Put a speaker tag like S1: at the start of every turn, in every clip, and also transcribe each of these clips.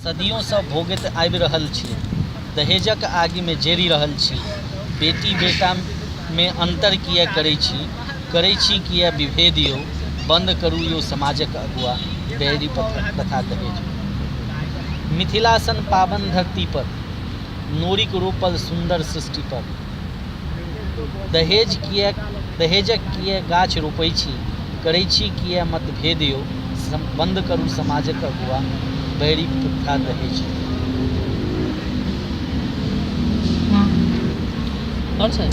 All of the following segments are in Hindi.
S1: सदियों से भोगैत आबि रहल छी, दहेजक आगि में जरि रहल छी। बेटी बेटा में अंतर किया करै छी किया विभेद यो। बंद करू यो समाजक अगुआ, बैरी प्रथा दहेज। मिथिला सन पावन धरती पर, नोरिक रोपल सुंदर सृष्टि पर, दहेजक किया गाछ रोपै छी, करै छी किया मतभेद यो। बंद करू समाजक अगुआ, बैरी प्रथा दहेज।
S2: और छै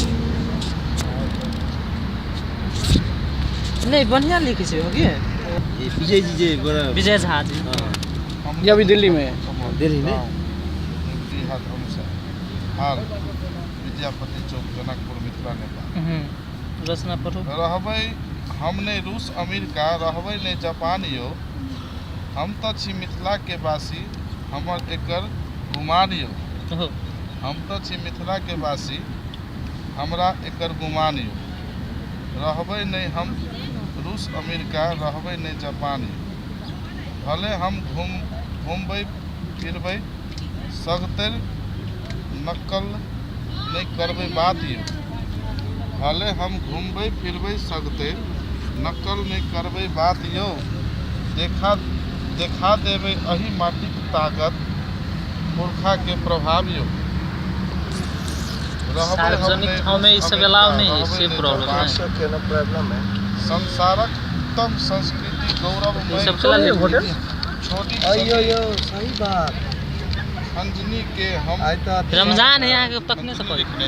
S2: नहीं बढ़िया लिखे छै होगी।
S3: विजय जी जे बड़ा
S2: विजय झा जी
S3: ये अभी दिल्ली में
S4: दिल्ली में हाल विद्यापति चौक जनकपुर मिथिला नेपाल।
S2: रचना पढ़ो।
S4: रहबै हम नहीं रूस अमेरिका, रहबै नहीं जापान यो। हम तो छी मिथिला के वासी, हमर एकर गुमान यो। हम तो छी मिथिला के वासी, हमरा एकर गुमान यो। रहबै नहीं हम रूस अमेरिका, रहबै नहीं जापान यो। भले हम घूमबै फिरबै सगतर, नकल नहीं करबै बात यो। भले हम घूमबै फिरबै सगतर, नकल नहीं करबै बात यो। देखा देबै अही माटिक ताकत, पुरखा के प्रभाव यो।
S2: सार्वजनिक ठाव में इस सब अलाव नहीं है, से प्रॉब्लम है।
S4: संसारक उत्तम संस्कृति गौरव
S2: होटल
S4: छोटी
S3: सही बात।
S4: अंजनी के हम
S2: रमजान है यहाँ के तकने से पढ़े।